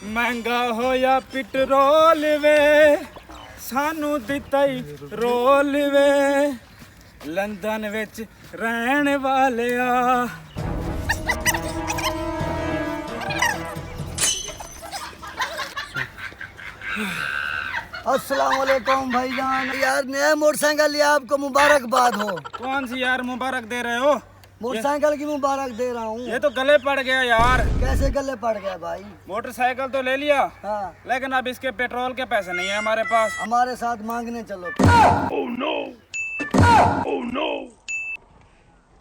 महंगा होया पेट्रोल वे सानू दिता ही रोल वे लंदन विच रहन वालिया। अस्सलाम वालेकुम भाईजान। यार नया मोटरसाइकिल लिया, आपको मुबारकबाद हो। कौन सी यार मुबारक दे रहे हो? मोटरसाइकिल की मुबारक दे रहा हूँ। ये तो गले पड़ गया यार। कैसे गले पड़ गया भाई? मोटरसाइकिल तो ले लिया, हाँ, लेकिन अब इसके पेट्रोल के पैसे नहीं है हमारे पास। हमारे साथ मांगने चलो। Oh no! Oh no!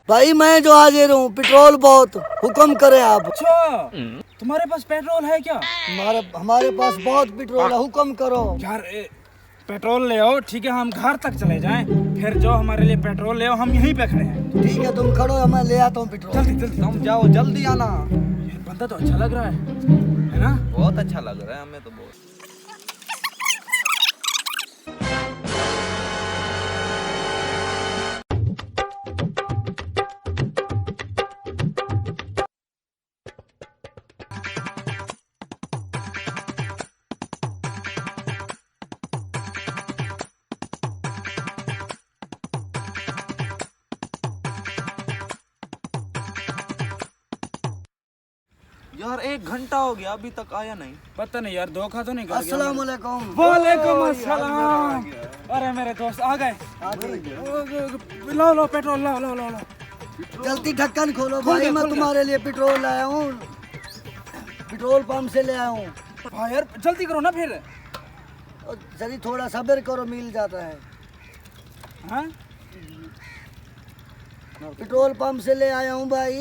भाई मैं जो हाजिर हूँ, पेट्रोल बहुत, हुक्म करे आप। अच्छा, तुम्हारे पास पेट्रोल है क्या? हमारे पास बहुत पेट्रोल है, हुक्म करो। यार पेट्रोल ले आओ, ठीक है हम घर तक चले जाएं, फिर जो हमारे लिए पेट्रोल ले आओ, हम यहीं पे खड़े हैं। ठीक है तुम खड़ो, मैं ले आता हूँ पेट्रोल। जल्दी जल्दी तुम जाओ, जल्दी आना। ये बंदा तो अच्छा लग रहा है ना? बहुत अच्छा लग रहा है हमें तो बहुत। यार 1 घंटा हो गया, अभी तक आया नहीं। पता नहीं यार, धोखा तो नहीं कर गया? अस्सलाम वालेकुम। वालेकुम अस्सलाम। अरे मेरे दोस्त आ गए। लो लो पेट्रोल, लो लो लो लो। जल्दी ढक्कन खोलो भाई, मैं तुम्हारे लिए पेट्रोल लाया हूँ, पेट्रोल पंप से ले आया हूँ। हाँ यार जल्दी करो ना फिर। जल्दी थोड़ा सब्र करो, मिल जाता है। हाँ पेट्रोल पंप से ले आया हूँ भाई।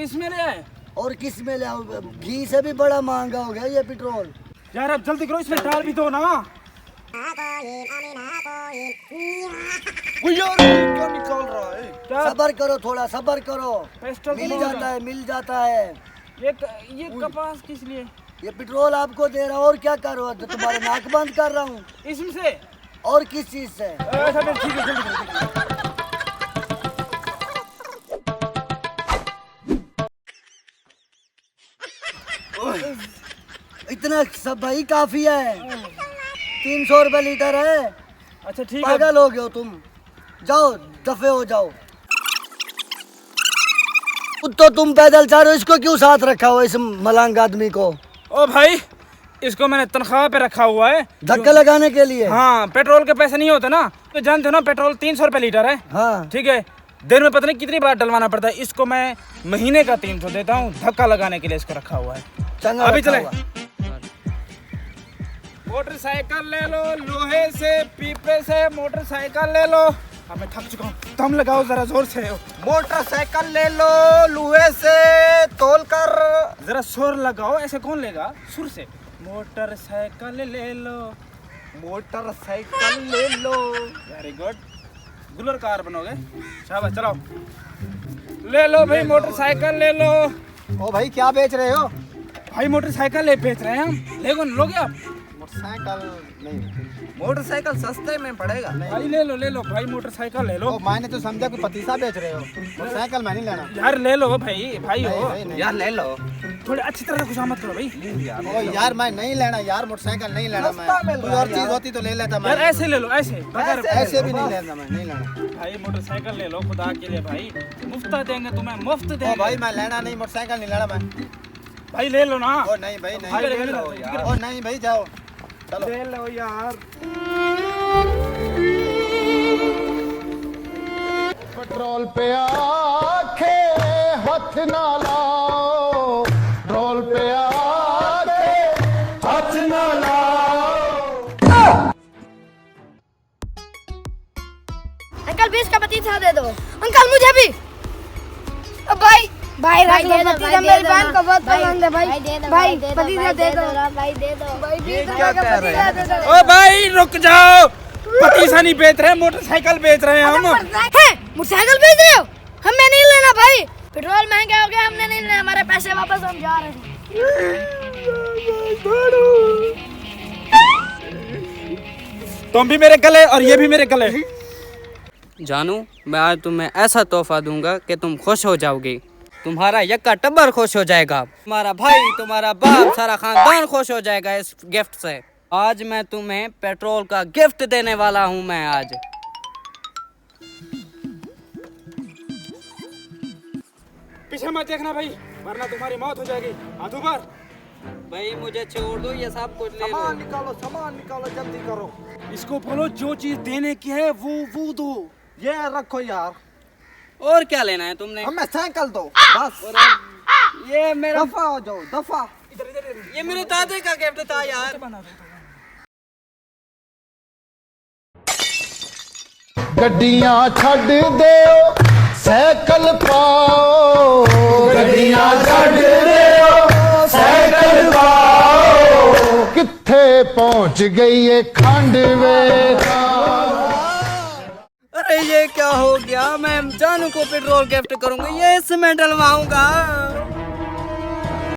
इसमें ले आए? और किस में ले आऊँ? घी से भी बड़ा महंगा हो गया ये पेट्रोल। यार अब जल्दी करो, इसमें डाल भी दो ना। यार क्या निकल रहा है? क्या? सब्र करो, थोड़ा सब्र करो, पेट्रोल मिल जाता है, मिल जाता है। ये कपास किस लिए? ये पेट्रोल आपको दे रहा हूँ, और क्या करो, तुम्हारे नाक बंद कर रहा हूँ। इसमें से? और किस चीज से? अच्छा फिर ठीक है, जल्दी करो। इतना सब भाई काफी है, 300 रुपए लीटर है। अच्छा ठीक है। पागल हो गए हो तुम, जाओ दफे हो जाओ। तो तुम पैदल चल रहे हो, इसको क्यों साथ रखा हो, इस मलंग आदमी को? ओ भाई, इसको मैंने तनख्वाह पे रखा हुआ है, धक्का लगाने के लिए। हाँ, पेट्रोल के पैसे नहीं होते ना, तो जानते हो ना, पेट्रोल 300 रुपए लीटर है। हाँ ठीक है, दिन में पता नहीं कितनी बार डलवाना पड़ता है। इसको मैं महीने का 300 देता हूँ, धक्का लगाने के लिए इसको रखा हुआ है। चंगा अभी रखा चले। हुआ। मोटरसाइकिल ले लो, लोहे से पीपे से मोटरसाइकिल ले लो। अब मैं थक चुका हूँ, दम लगाओ जरा जोर से। मोटरसाइकिल ले लो, लोहे से तोल कर। जरा शोर लगाओ, ऐसे कौन लेगा, सुर से। मोटरसाइकिल ले लो, मोटरसाइकिल ले लो। वेरी गुड, गुलर कार बनोगे, शाबाश। चलाओ, ले लो भाई मोटरसाइकिल ले लो। ओ भाई क्या बेच रहे हो? भाई मोटरसाइकिल ले बेच रहे हैं हम, लेकिन लोगे आप? मोटरसाइकिल नहीं, मोटरसाइकिल सस्ते में पड़ेगा। भाई ले लो भाई, मोटरसाइकिल ले लो। मैंने तो समझा कि पतीसा बेच रहे हो, मोटरसाइकिल मैं नहीं लेना। यार ले लो भाई, भाई हो यार ले लो, थोड़ी अच्छी तरह खुशामद करो भाई। ओ यार मैं नहीं लेना यार, मोटरसाइकिल नहीं लेना मैं। कोई और चीज होती तो ले लेता मैं। यार ऐसे ले लो, ऐसे बगैर ऐसे भी नहीं लेना, मैं नहीं लेना। भाई मोटरसाइकिल ले लो खुदा के लिए भाई, मुफ्त देंगे तुम्हें, मुफ्त ओ देंगे। भाई मैं लेना नहीं, मोटरसाइकिल नहीं लेना मैं। भाई ले लो ना। ओ नहीं भाई भाई, ले नहीं, लो यार। ओ नहीं भाई जाओ, चलो ले लो यार। पेट्रोल पे आखे हाथ ना लाओ, पेट्रोल पे आखे हाथ ना लाओ। अंकल 20 का पतीसा दे दो। अंकल मुझे भी। भाई भाई रख लो पतीसा, मेरी बहन को बहुत पसंद है भाई। भाई पतीसा दे दो भाई, दे दो भाई, 20 रुपए का पतीसा दे दो। ओ भाई रुक जाओ, पतीसा नहीं बेच रहे, मोटरसाइकिल बेच रहे हैं हम। मोटरसाइकिल बेच रहे हो? हमें नहीं लेना भाई, पेट्रोल महंगा हो गया, हमने नहीं लेना, हमारे पैसे वापस, हम जा रहे हैं। तुम भी मेरे गले और ये भी मेरे गले। जानू, मैं आज तुम्हें ऐसा तोहफा दूंगा कि तुम खुश हो जाओगी। तुम्हारा यक्का टब्बर खुश हो जाएगा, तुम्हारा भाई, तुम्हारा बाप, सारा खानदान खुश हो जाएगा इस गिफ्ट से। आज मैं तुम्हें पेट्रोल का गिफ्ट देने वाला हूँ मैं आज। पीछे मत देखना भाई, वरना तुम्हारी मौत हो जाएगी। हाथ ऊपर। भाई मुझे छोड़ दो, ये सब कुछ ले लो। सामान निकालो जल्दी करो। इसको बोलो जो चीज देने की है वो दो। ये रखो यार। और क्या लेना है तुमने? हमें साइकिल दो बस। ये मेरा दफा हो जाओ, दफा। ये मेरे दादे का गिफ्ट था यार। गड्डियां छड़ दियो साइकिल पाओ, गड्डियां छड़ दियो साइकिल पाओ। किथे पहुंच गई ये खांडवे। अरे ये क्या हो गया? मैं जानू को पेट्रोल गिफ्ट करूंगा, ये इसमें डलवाऊंगा।